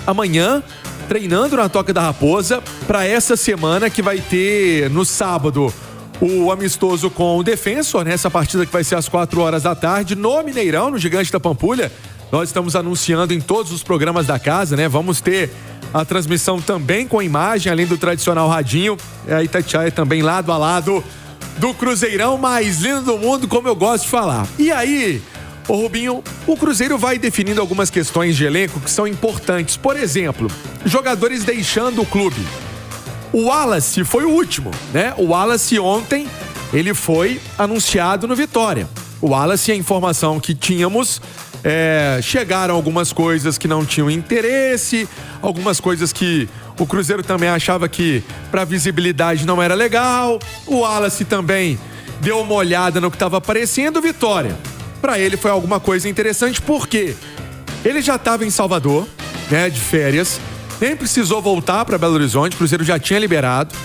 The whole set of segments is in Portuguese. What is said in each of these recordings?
amanhã, treinando na Toca da Raposa, para essa semana que vai ter no sábado o amistoso com o Defensor, né? Essa partida que vai ser às 4 horas da tarde no Mineirão, no Gigante da Pampulha. Nós estamos anunciando em todos os programas da casa, né? Vamos ter a transmissão também com imagem, além do tradicional radinho. A Itatiaia também lado a lado do Cruzeirão mais lindo do mundo, como eu gosto de falar. E aí, ô Rubinho, o Cruzeiro vai definindo algumas questões de elenco que são importantes. Por exemplo, jogadores deixando o clube. O Wallace foi o último, né? O Wallace ontem, ele foi anunciado no Vitória. O Wallace, a informação que tínhamos, chegaram algumas coisas que não tinham interesse, algumas coisas que o Cruzeiro também achava que para visibilidade não era legal. O Wallace também deu uma olhada no que estava aparecendo. Vitória, para ele foi alguma coisa interessante, porque ele já estava em Salvador, né, de férias, nem precisou voltar para Belo Horizonte, o Cruzeiro já tinha liberado.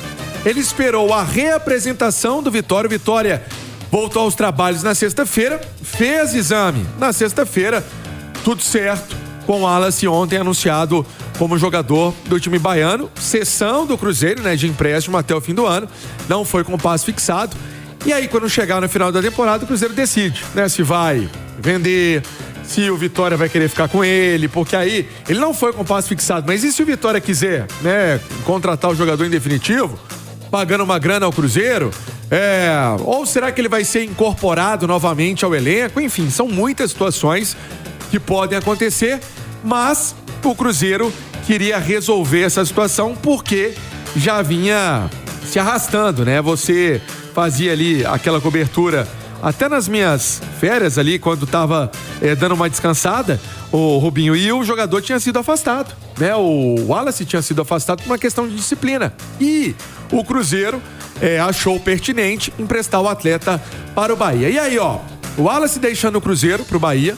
Ele esperou a reapresentação do Vitória. O Vitória voltou aos trabalhos na sexta-feira, fez exame na sexta-feira, tudo certo, com o Wallace ontem anunciado como jogador do time baiano. Cessão do Cruzeiro, né, de empréstimo até o fim do ano, não foi com passe fixado. E aí, quando chegar no final da temporada, o Cruzeiro decide, né, se vai vender, se o Vitória vai querer ficar com ele, porque aí ele não foi com passe fixado, mas e se o Vitória quiser, né, contratar o jogador em definitivo, pagando uma grana ao Cruzeiro? Ou será que ele vai ser incorporado novamente ao elenco? Enfim, são muitas situações que podem acontecer, mas o Cruzeiro queria resolver essa situação porque já vinha se arrastando, né? Você fazia ali aquela cobertura até nas minhas férias ali, quando tava dando uma descansada, o Rubinho, e o jogador tinha sido afastado, né? O Wallace tinha sido afastado por uma questão de disciplina. E o Cruzeiro achou pertinente emprestar o atleta para o Bahia. E aí, ó, o Wallace deixando o Cruzeiro pro Bahia,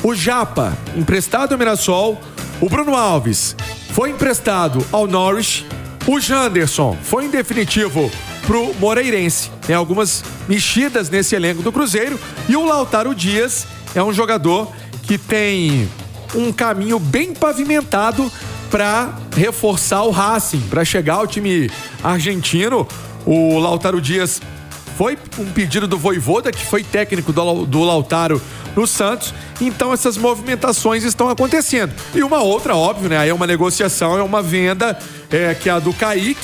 o Japa emprestado ao Mirassol, o Bruno Alves foi emprestado ao Norwich, o Janderson foi em definitivo pro Moreirense. Tem algumas mexidas nesse elenco do Cruzeiro, e o Lautaro Dias é um jogador que tem um caminho bem pavimentado para reforçar o Racing, para chegar ao time argentino. O Lautaro Dias foi um pedido do Vojvoda, que foi técnico do Lautaro no Santos. Então essas movimentações estão acontecendo. E uma outra, óbvio, né? Aí é uma negociação, é uma venda, que é a do Kaique,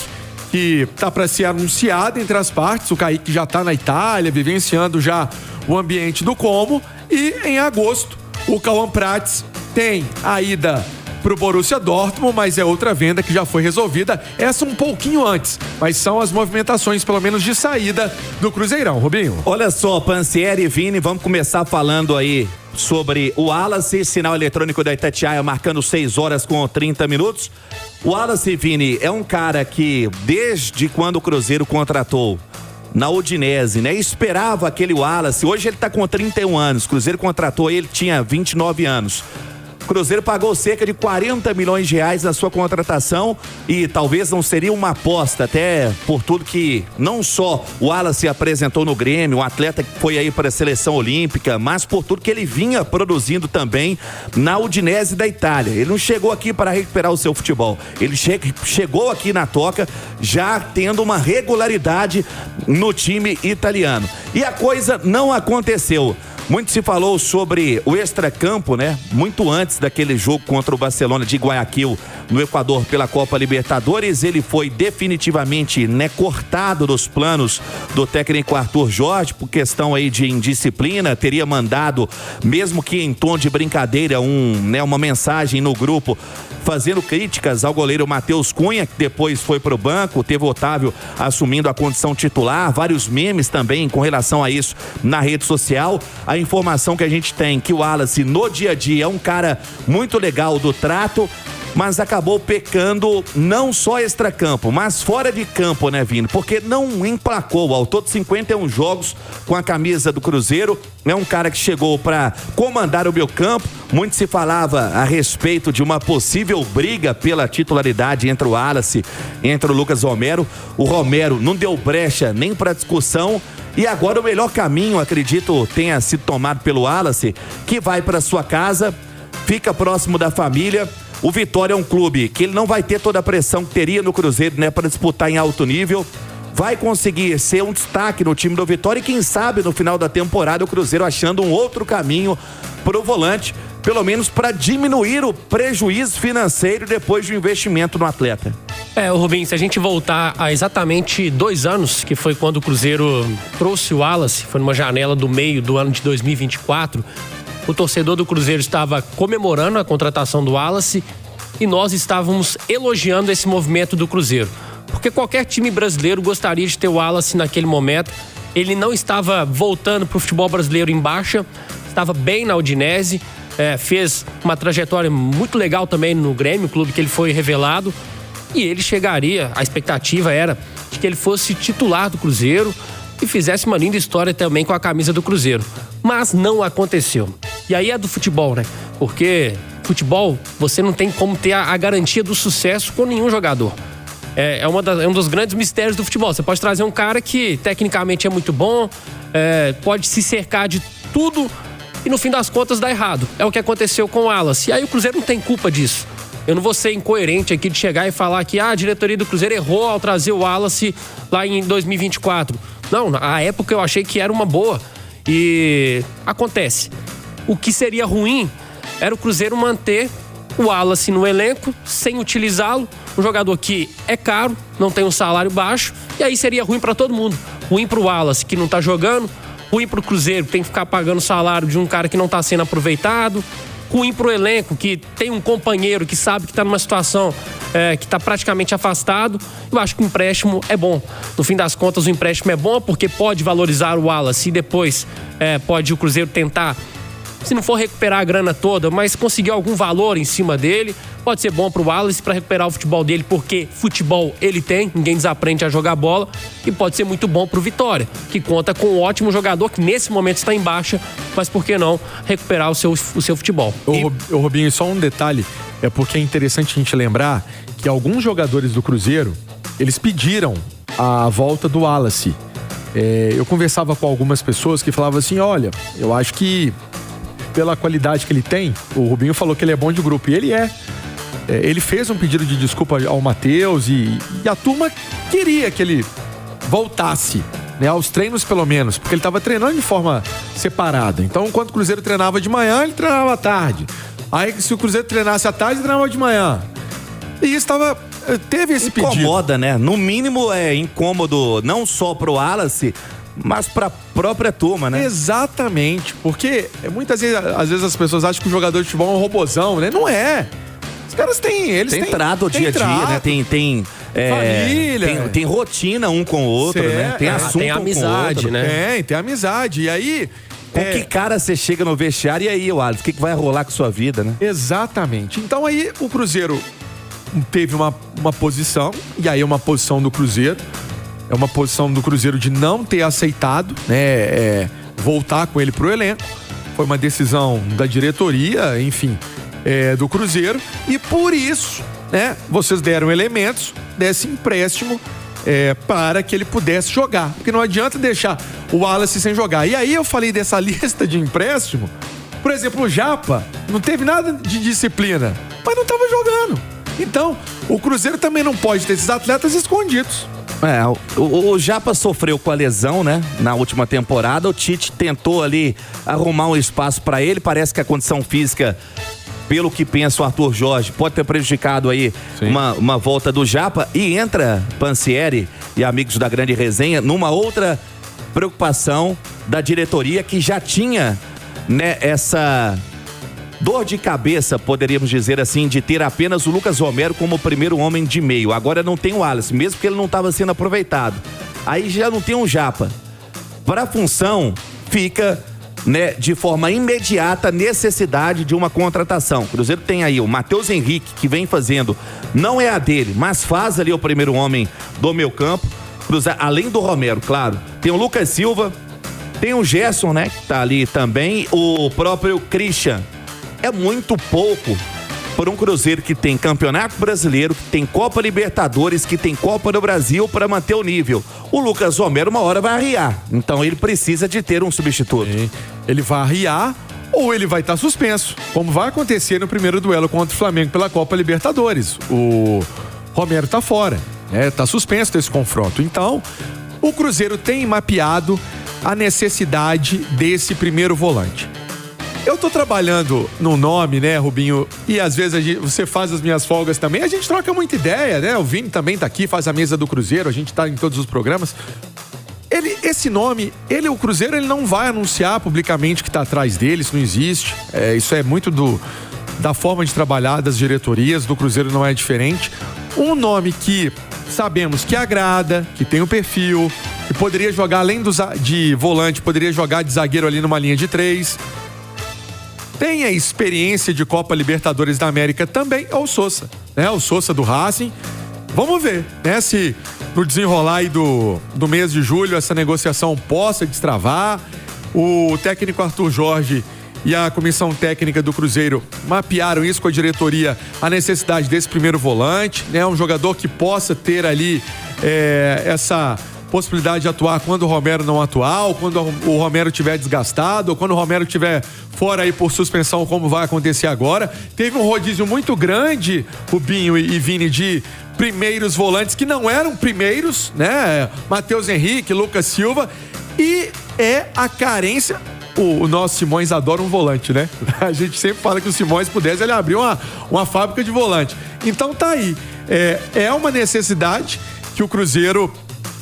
que tá para ser anunciada entre as partes. O Kaique já tá na Itália, vivenciando já o ambiente do Como. E em agosto, o Cauã Prats tem a ida pro Borussia Dortmund, mas é outra venda que já foi resolvida, essa um pouquinho antes, mas são as movimentações, pelo menos de saída do Cruzeirão, Rubinho. Olha só, Pansieri e Vini, vamos começar falando aí sobre o Wallace, sinal eletrônico da Itatiaia marcando 6 horas com 30 minutos. O Wallace, Vini, é um cara que desde quando o Cruzeiro contratou na Udinese, né, esperava aquele Wallace. Hoje ele tá com 31 anos, o Cruzeiro contratou ele, tinha 29 anos. O Cruzeiro pagou cerca de 40 milhões de reais na sua contratação, e talvez não seria uma aposta, até por tudo que não só o Wallace apresentou no Grêmio, um atleta que foi aí para a seleção olímpica, mas por tudo que ele vinha produzindo também na Udinese da Itália. Ele não chegou aqui para recuperar o seu futebol, ele chegou aqui na Toca já tendo uma regularidade no time italiano. E a coisa não aconteceu. Muito se falou sobre o extracampo, né? Muito antes daquele jogo contra o Barcelona de Guayaquil no Equador pela Copa Libertadores. Ele foi definitivamente, né, cortado dos planos do técnico Arthur Jorge por questão aí de indisciplina. Teria mandado, mesmo que em tom de brincadeira, uma mensagem no grupo fazendo críticas ao goleiro Matheus Cunha, que depois foi pro banco. Teve o Otávio assumindo a condição titular, vários memes também com relação a isso na rede social. A informação que a gente tem que o Wallace no dia a dia é um cara muito legal do trato, mas acabou pecando não só extracampo, mas fora de campo, né, Vini? Porque não emplacou ao todo 51 jogos com a camisa do Cruzeiro. É um cara que chegou para comandar o meio campo. Muito se falava a respeito de uma possível briga pela titularidade entre o Wallace, entre o Lucas Romero. O Romero não deu brecha nem para discussão. E agora o melhor caminho, acredito, tenha sido tomado pelo Wallace, que vai para sua casa, fica próximo da família, O Vitória é um clube que ele não vai ter toda a pressão que teria no Cruzeiro, né, para disputar em alto nível. Vai conseguir ser um destaque no time do Vitória e quem sabe no final da temporada o Cruzeiro achando um outro caminho pro volante, pelo menos para diminuir o prejuízo financeiro depois do investimento no atleta. Rubinho, se a gente voltar a exatamente 2 anos, que foi quando o Cruzeiro trouxe o Wallace, foi numa janela do meio do ano de 2024, o torcedor do Cruzeiro estava comemorando a contratação do Wallace e nós estávamos elogiando esse movimento do Cruzeiro. Porque qualquer time brasileiro gostaria de ter o Wallace naquele momento. Ele não estava voltando para o futebol brasileiro em baixa, estava bem na Udinese, fez uma trajetória muito legal também no Grêmio, clube que ele foi revelado. E ele chegaria, a expectativa era de que ele fosse titular do Cruzeiro e fizesse uma linda história também com a camisa do Cruzeiro. Mas não aconteceu. E aí é do futebol, né? Porque futebol, você não tem como ter a garantia do sucesso com nenhum jogador. É um dos grandes mistérios do futebol. Você pode trazer um cara que tecnicamente é muito bom, pode se cercar de tudo e no fim das contas dá errado. É o que aconteceu com o Wallace. E aí o Cruzeiro não tem culpa disso. Eu não vou ser incoerente aqui de chegar e falar que a diretoria do Cruzeiro errou ao trazer o Wallace lá em 2024. Não, na época eu achei que era uma boa. E acontece. O que seria ruim era o Cruzeiro manter o Wallace no elenco sem utilizá-lo. Um jogador que é caro, não tem um salário baixo, e aí seria ruim para todo mundo. Ruim pro Wallace, que não tá jogando, ruim pro Cruzeiro, que tem que ficar pagando o salário de um cara que não tá sendo aproveitado, ruim pro elenco, que tem um companheiro que sabe que tá numa situação que tá praticamente afastado. Eu acho que o empréstimo é bom. No fim das contas, o empréstimo é bom porque pode valorizar o Wallace e depois pode o Cruzeiro tentar, se não for recuperar a grana toda, mas conseguir algum valor em cima dele. Pode ser bom pro Wallace para recuperar o futebol dele, porque futebol ele tem, ninguém desaprende a jogar bola. E pode ser muito bom pro Vitória, que conta com um ótimo jogador que nesse momento está em baixa, mas por que não recuperar o seu futebol? Ô Robinho, só um detalhe, é porque é interessante a gente lembrar que alguns jogadores do Cruzeiro, eles pediram a volta do Wallace. Eu conversava com algumas pessoas que falavam assim, olha, eu acho que pela qualidade que ele tem, o Rubinho falou que ele é bom de grupo, e ele é. Ele fez um pedido de desculpa ao Matheus e a turma queria que ele voltasse, né, aos treinos pelo menos, porque ele estava treinando de forma separada. Então, enquanto o Cruzeiro treinava de manhã, ele treinava à tarde. Aí, se o Cruzeiro treinasse à tarde, ele treinava de manhã. E isso teve esse pedido. Incomoda, né? No mínimo é incômodo não só pro Wallace, mas pra própria turma, né? Exatamente, porque muitas vezes, às vezes as pessoas acham que o jogador de futebol é um robozão, né? Não é. Os caras têm trato dia a dia, né? Tem família. Tem rotina um com o outro, né? Tem assunto tem amizade, um com o outro, né? Tem amizade. E aí... Com que cara você chega no vestiário e aí, Wallace, o que vai rolar com sua vida, né? Exatamente. Então aí o Cruzeiro teve uma posição, e aí é uma posição do Cruzeiro. É uma posição do Cruzeiro de não ter aceitado, né, voltar com ele pro elenco. Foi uma decisão da diretoria, enfim, do Cruzeiro. E por isso, né, vocês deram elementos desse empréstimo para que ele pudesse jogar. Porque não adianta deixar o Wallace sem jogar. E aí eu falei dessa lista de empréstimo. Por exemplo, o Japa não teve nada de disciplina, mas não estava jogando. Então, o Cruzeiro também não pode ter esses atletas escondidos. O Japa sofreu com a lesão, né? Na última temporada, o Tite tentou ali arrumar um espaço para ele. Parece que a condição física, pelo que pensa o Arthur Jorge, pode ter prejudicado aí uma volta do Japa. E entra Pansieri e amigos da Grande Resenha numa outra preocupação da diretoria que já tinha, né, essa dor de cabeça, poderíamos dizer assim, de ter apenas o Lucas Romero como o primeiro homem de meio. Agora não tem o Wallace, mesmo que ele não estava sendo aproveitado. Aí já não tem um Japa. Para a função, fica, né, de forma imediata necessidade de uma contratação. O Cruzeiro tem aí o Matheus Henrique, que vem fazendo, não é a dele, mas faz ali o primeiro homem do meio campo. Além do Romero, claro. Tem o Lucas Silva, tem o Gerson, né, que tá ali também, o próprio Christian. É muito pouco para um Cruzeiro que tem Campeonato Brasileiro, que tem Copa Libertadores, que tem Copa do Brasil para manter o nível. O Lucas Romero uma hora vai arriar, então ele precisa de ter um substituto. Ele vai arriar ou ele vai estar suspenso, como vai acontecer no primeiro duelo contra o Flamengo pela Copa Libertadores. O Romero tá fora, né? Tá suspenso desse confronto. Então, o Cruzeiro tem mapeado a necessidade desse primeiro volante. Eu tô trabalhando no nome, né, Rubinho? E às vezes você faz as minhas folgas também, a gente troca muita ideia, né? O Vini também tá aqui, faz a mesa do Cruzeiro, a gente tá em todos os programas. Esse nome, o Cruzeiro, ele não vai anunciar publicamente que tá atrás dele, isso não existe. Isso é muito da forma de trabalhar das diretorias, do Cruzeiro não é diferente. Um nome que sabemos que agrada, que tem um perfil, que poderia jogar além de volante, poderia jogar de zagueiro ali numa linha de 3. Tem a experiência de Copa Libertadores da América também, é o Sousa, né? O Sousa do Racing. Vamos ver, né? Se no desenrolar aí do mês de julho essa negociação possa destravar. O técnico Arthur Jorge e a comissão técnica do Cruzeiro mapearam isso com a diretoria, a necessidade desse primeiro volante, né? Um jogador que possa ter ali essa possibilidade de atuar quando o Romero não atuar, ou quando o Romero estiver desgastado, ou quando o Romero estiver fora aí por suspensão, como vai acontecer agora. Teve um rodízio muito grande, Rubinho e Vini, de primeiros volantes que não eram primeiros, né? Matheus Henrique, Lucas Silva, e é a carência. O nosso Simões adora um volante, né? A gente sempre fala que o Simões pudesse, ele abriu uma fábrica de volante. Então tá aí. É uma necessidade que o Cruzeiro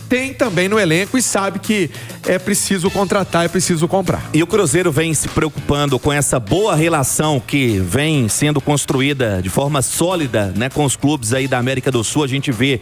tem também no elenco e sabe que é preciso contratar, é preciso comprar. E o Cruzeiro vem se preocupando com essa boa relação que vem sendo construída de forma sólida, né, com os clubes aí da América do Sul. A gente vê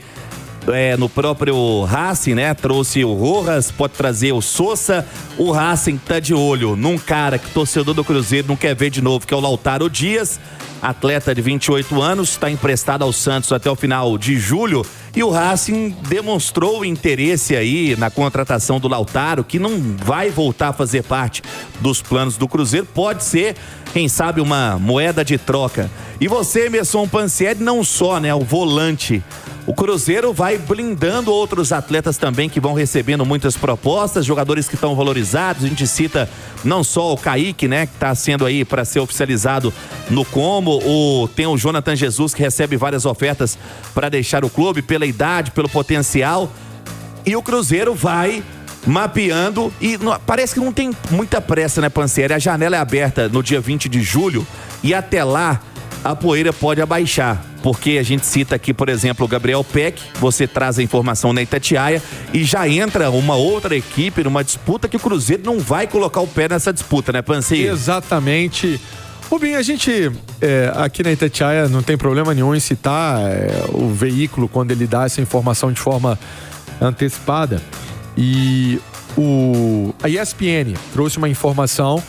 no próprio Racing, né? Trouxe o Rojas, pode trazer o Sousa. O Racing tá de olho num cara que o torcedor do Cruzeiro não quer ver de novo, que é o Lautaro Dias, atleta de 28 anos, está emprestado ao Santos até o final de julho. E o Racing demonstrou interesse aí na contratação do Lautaro, que não vai voltar a fazer parte dos planos do Cruzeiro. Pode ser, quem sabe, uma moeda de troca. E você, Emerson Pansieri, não só, né, o volante. O Cruzeiro vai blindando outros atletas também que vão recebendo muitas propostas, jogadores que estão valorizados. A gente cita não só o Kaique, né, que está sendo aí para ser oficializado no Como, tem o Jonathan Jesus, que recebe várias ofertas para deixar o clube pela idade, pelo potencial. E o Cruzeiro vai mapeando e parece que não tem muita pressa, né, Pansieri? A janela é aberta no dia 20 de julho e até lá a poeira pode abaixar, porque a gente cita aqui, por exemplo, o Gabriel Peck, você traz a informação na Itatiaia e já entra uma outra equipe numa disputa que o Cruzeiro não vai colocar o pé nessa disputa, né, Pansieri? Exatamente. Rubinho, a gente aqui na Itatiaia não tem problema nenhum em citar o veículo quando ele dá essa informação de forma antecipada. E a ESPN trouxe uma informação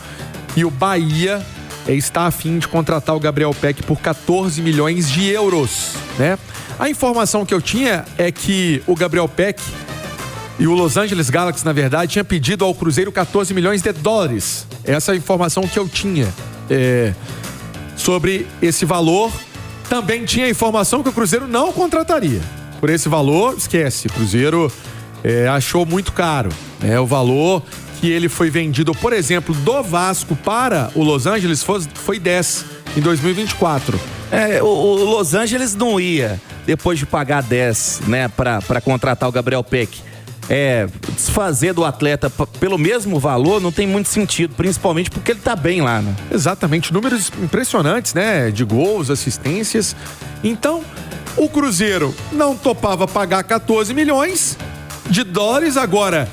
e o Bahia está a fim de contratar o Gabriel Peck por 14 milhões de euros, né? A informação que eu tinha é que o Gabriel Peck e o Los Angeles Galaxy, na verdade, tinha pedido ao Cruzeiro 14 milhões de dólares. Essa é a informação que eu tinha sobre esse valor. Também tinha a informação que o Cruzeiro não contrataria. Por esse valor, esquece, o Cruzeiro achou muito caro, né? O valor que ele foi vendido, por exemplo, do Vasco para o Los Angeles foi 10 em 2024. O Los Angeles não ia, depois de pagar 10, né, para contratar o Gabriel Peck, desfazer do atleta pelo mesmo valor não tem muito sentido, principalmente porque ele tá bem lá, né? Exatamente, números impressionantes, né, de gols, assistências. Então, o Cruzeiro não topava pagar 14 milhões de dólares, agora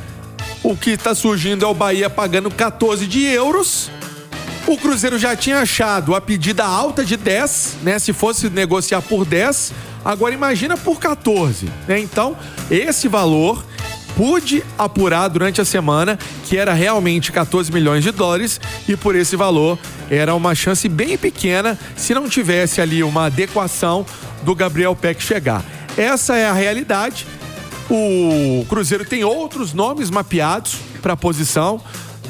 o que está surgindo é o Bahia pagando 14 de euros. O Cruzeiro já tinha achado a pedida alta de 10, né? Se fosse negociar por 10, agora imagina por 14, né? Então, esse valor pude apurar durante a semana que era realmente 14 milhões de dólares e por esse valor era uma chance bem pequena se não tivesse ali uma adequação do Gabriel Peck chegar. Essa é a realidade. O Cruzeiro tem outros nomes mapeados para a posição.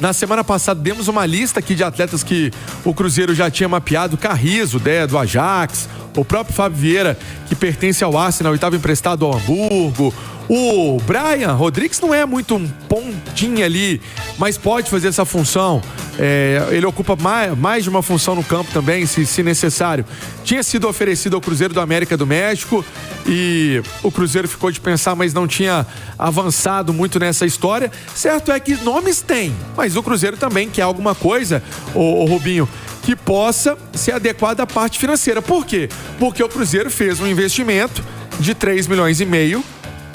Na semana passada demos uma lista aqui de atletas que o Cruzeiro já tinha mapeado. Carrizo, do Ajax, o próprio Fábio Vieira, que pertence ao Arsenal e estava emprestado ao Hamburgo. O Brian Rodrigues não é muito um pontinho ali, mas pode fazer essa função. Ele ocupa mais de uma função no campo também, se necessário. Tinha sido oferecido ao Cruzeiro do América do México e o Cruzeiro ficou de pensar, mas não tinha avançado muito nessa história. Certo é que nomes tem, mas o Cruzeiro também quer alguma coisa, o Rubinho, que possa ser adequada à parte financeira. Por quê? Porque o Cruzeiro fez um investimento de 3,5 milhões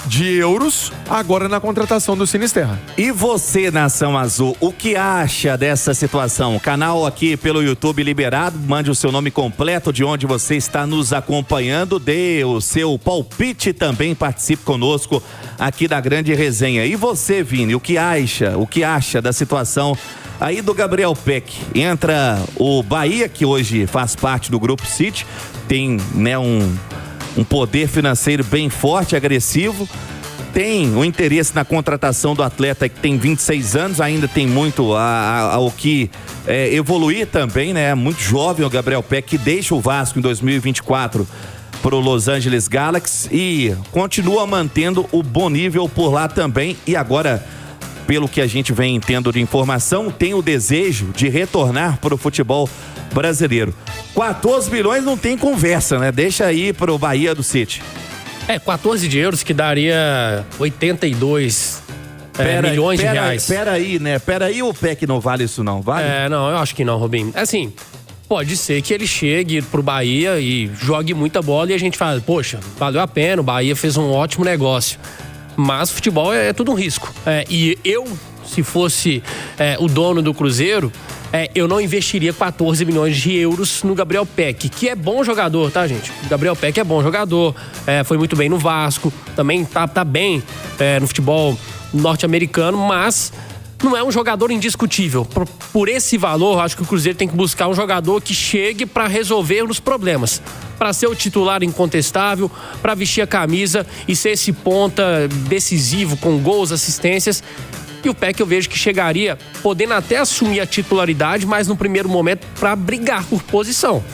de euros agora na contratação do Sinisterra. E você, Nação Azul, o que acha dessa situação? O canal aqui pelo YouTube liberado, mande o seu nome completo, de onde você está nos acompanhando, dê o seu palpite também, participe conosco aqui da grande resenha. E você, Vini, o que acha da situação aí do Gabriel Peck? Entra o Bahia, que hoje faz parte do Grupo City, tem, né, um poder financeiro bem forte, agressivo, tem o interesse na contratação do atleta que tem 26 anos, ainda tem muito ao que evoluir também, né? Muito jovem o Gabriel Peck, que deixa o Vasco em 2024 para o Los Angeles Galaxy e continua mantendo o bom nível por lá também. E agora, pelo que a gente vem tendo de informação, tem o desejo de retornar para o futebol brasileiro. 14 milhões não tem conversa, né? Deixa aí pro Bahia do City. 14 de euros, que daria 82 milhões de reais. Peraí, né? Peraí, o PEC não vale isso não, vale? Não, eu acho que não, Robinho. Assim, pode ser que ele chegue pro Bahia e jogue muita bola e a gente fala, poxa, valeu a pena, o Bahia fez um ótimo negócio. Mas futebol é tudo um risco. E eu, se fosse o dono do Cruzeiro, eu não investiria 14 milhões de euros no Gabriel Peck, que é bom jogador, tá, gente? O Gabriel Peck é bom jogador, foi muito bem no Vasco, também tá bem no futebol norte-americano, mas não é um jogador indiscutível. Por esse valor, acho que o Cruzeiro tem que buscar um jogador que chegue para resolver os problemas, para ser o titular incontestável, para vestir a camisa e ser esse ponta decisivo com gols, assistências. E o Peck eu vejo que chegaria podendo até assumir a titularidade, mas no primeiro momento para brigar por posição.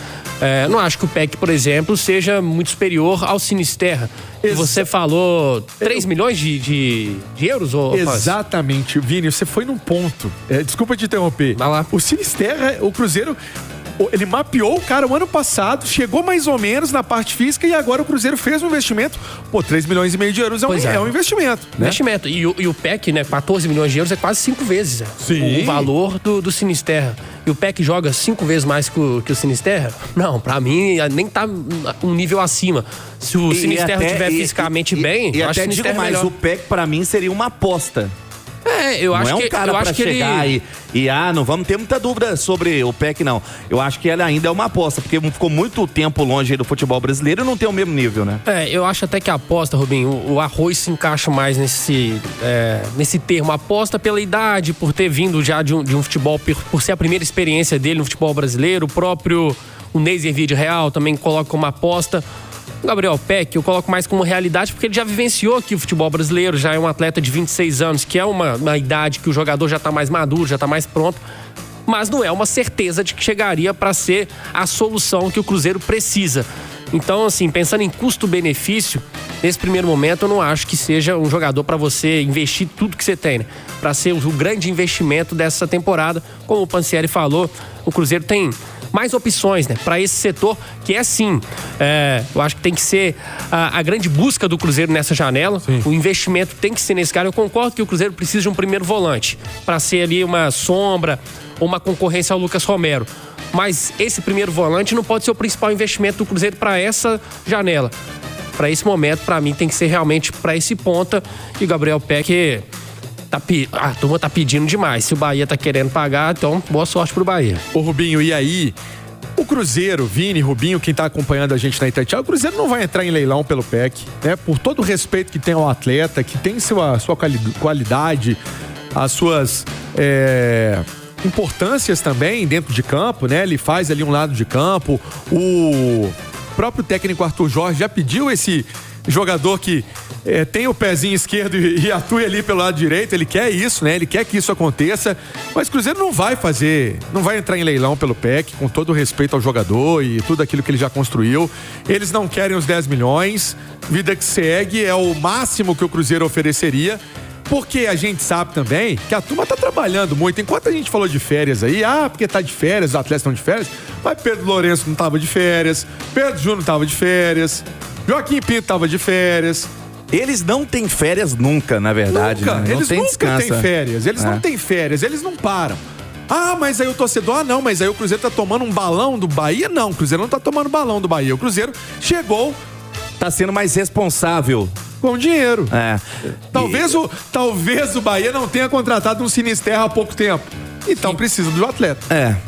Não acho que o Peck, por exemplo, seja muito superior ao Sinisterra. Você falou 3 milhões de euros? Exatamente, Vini, você foi num ponto. Desculpa te interromper. Vai lá. O Sinisterra, o Cruzeiro, ele mapeou o cara o ano passado, chegou mais ou menos na parte física e agora o Cruzeiro fez um investimento. 3,5 milhões de euros é um investimento. Né? Investimento. E o Peck, né, 14 milhões de euros é quase 5 vezes o valor do Sinisterra. E o Peck joga 5 vezes mais que o Sinisterra? Não, pra mim nem tá um nível acima. Se o Sinisterra estiver fisicamente bem, eu acho que o Sinisterra é melhor. O Peck pra mim seria uma aposta. Eu acho que não é um cara pra chegar não vamos ter muita dúvida sobre o Peck, não. Eu acho que ele ainda é uma aposta, porque ficou muito tempo longe do futebol brasileiro e não tem o mesmo nível, né? Eu acho até que a aposta, Rubinho, o Arroz se encaixa mais nesse termo. Aposta pela idade, por ter vindo já de um futebol, por ser a primeira experiência dele no futebol brasileiro. O próprio Nezer Vídeo Real também coloca como aposta. O Gabriel Peck eu coloco mais como realidade porque ele já vivenciou aqui o futebol brasileiro, já é um atleta de 26 anos, que é uma idade que o jogador já está mais maduro, já está mais pronto, mas não é uma certeza de que chegaria para ser a solução que o Cruzeiro precisa. Então, assim, pensando em custo-benefício, nesse primeiro momento eu não acho que seja um jogador para você investir tudo que você tem, né? Para ser o grande investimento dessa temporada. Como o Pansieri falou, o Cruzeiro tem mais opções, né, para esse setor, que eu acho que tem que ser a grande busca do Cruzeiro nessa janela. Sim. O investimento tem que ser nesse cara. Eu concordo que o Cruzeiro precisa de um primeiro volante para ser ali uma sombra ou uma concorrência ao Lucas Romero, mas esse primeiro volante não pode ser o principal investimento do Cruzeiro para essa janela. Para esse momento, para mim, tem que ser realmente para esse ponta. E o Gabriel Peck, a turma tá pedindo demais. Se o Bahia tá querendo pagar, então boa sorte pro Bahia. Ô Rubinho, e aí? O Cruzeiro, Vini, Rubinho, quem tá acompanhando a gente na Itatiaia, o Cruzeiro não vai entrar em leilão pelo Peck, né? Por todo o respeito que tem ao atleta, que tem a sua qualidade, as suas importâncias também dentro de campo, né? Ele faz ali um lado de campo. O próprio técnico Arthur Jorge já pediu esse jogador que tem o pezinho esquerdo e atua ali pelo lado direito, ele quer isso, né? Ele quer que isso aconteça, mas o Cruzeiro não vai entrar em leilão pelo PEC, com todo o respeito ao jogador e tudo aquilo que ele já construiu. Eles não querem os 10 milhões, vida que segue, é o máximo que o Cruzeiro ofereceria, porque a gente sabe também que a turma tá trabalhando muito. Enquanto a gente falou de férias aí, porque tá de férias, os atletas estão de férias, mas Pedro Lourenço não tava de férias, Pedro Júnior tava de férias, Joaquim Pinto tava de férias. Eles não têm férias nunca, na verdade. Nunca. Né? Eles nunca têm férias. Eles não têm férias, eles não param. Mas aí o torcedor, não, mas aí o Cruzeiro tá tomando um balão do Bahia? Não, o Cruzeiro não tá tomando balão do Bahia. O Cruzeiro chegou... Tá sendo mais responsável. Com dinheiro. Talvez o Bahia não tenha contratado um Sinisterra há pouco tempo. Então precisa do atleta.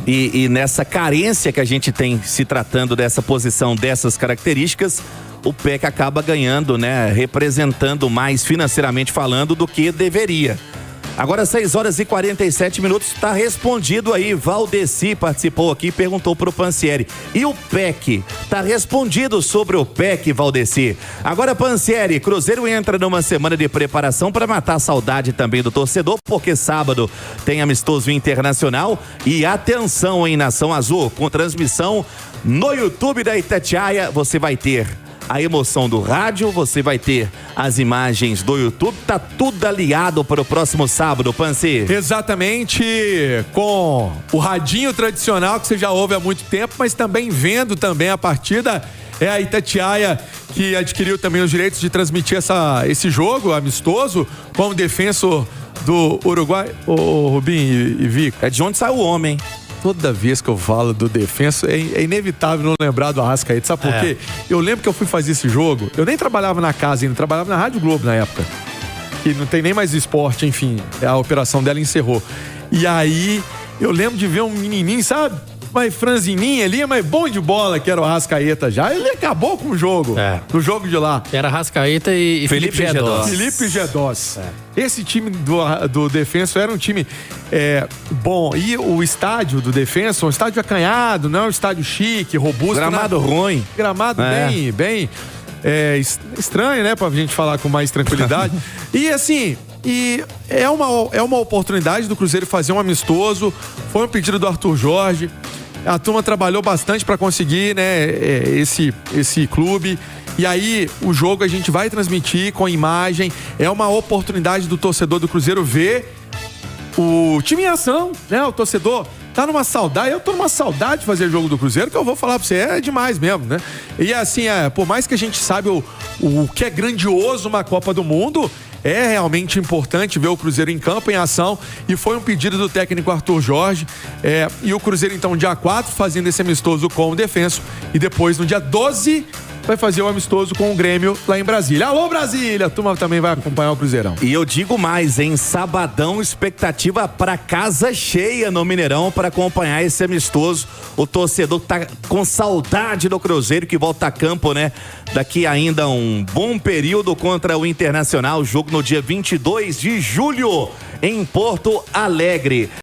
E nessa carência que a gente tem se tratando dessa posição, dessas características, o PEC acaba ganhando, né? Representando mais financeiramente falando do que deveria. Agora 6h47, tá respondido aí. Valdeci participou aqui e perguntou pro Pansieri. E o PEC? Tá respondido sobre o PEC, Valdeci. Agora, Pansieri, Cruzeiro entra numa semana de preparação para matar a saudade também do torcedor, porque sábado tem amistoso internacional. E atenção, em Nação Azul, com transmissão no YouTube da Itatiaia, você vai ter a emoção do rádio, você vai ter as imagens do YouTube, tá tudo aliado para o próximo sábado, Pansi. Exatamente, com o radinho tradicional que você já ouve há muito tempo, mas também vendo também a partida. É a Itatiaia que adquiriu também os direitos de transmitir esse jogo amistoso com o defensor do Uruguai, o Rubinho e Vico. É de onde sai o homem. Toda vez que eu falo do Defenso, é inevitável não lembrar do Arrascaeta. Sabe por quê? Eu lembro que eu fui fazer esse jogo, eu nem trabalhava na casa ainda, trabalhava na Rádio Globo na época. Que não tem nem mais esporte, enfim, a operação dela encerrou. E aí, eu lembro de ver um menininho, sabe? Mas franzininho ali, mas bom de bola, que era o Arrascaeta já. Ele acabou com o jogo, no jogo de lá. Era Arrascaeta e Felipe Gedós. Felipe Gedós. Esse time do Defenso era um time bom. E o estádio do Defenso, um estádio acanhado, não é um estádio chique, robusto. Gramado ruim. Gramado bem estranho, né? Pra gente falar com mais tranquilidade. E assim... é uma oportunidade do Cruzeiro fazer um amistoso. Foi um pedido do Arthur Jorge. A turma trabalhou bastante para conseguir, né, esse clube. E aí, o jogo a gente vai transmitir com imagem. É uma oportunidade do torcedor do Cruzeiro ver o time em ação, né? O torcedor tá numa saudade. Eu tô numa saudade de fazer jogo do Cruzeiro, que eu vou falar pra você, é demais mesmo, né? E assim, por mais que a gente saiba o que é grandioso uma Copa do Mundo, é realmente importante ver o Cruzeiro em campo, em ação, e foi um pedido do técnico Arthur Jorge. E o Cruzeiro, então, dia 4, fazendo esse amistoso com o Defenso, e depois, no dia 12, vai fazer o amistoso com o Grêmio lá em Brasília. Alô, Brasília! A turma também vai acompanhar o Cruzeirão. E eu digo mais, hein? Sabadão, expectativa pra casa cheia no Mineirão para acompanhar esse amistoso. O torcedor tá com saudade do Cruzeiro, que volta a campo, né? Daqui ainda um bom período contra o Internacional. Jogo no dia 22 de julho em Porto Alegre.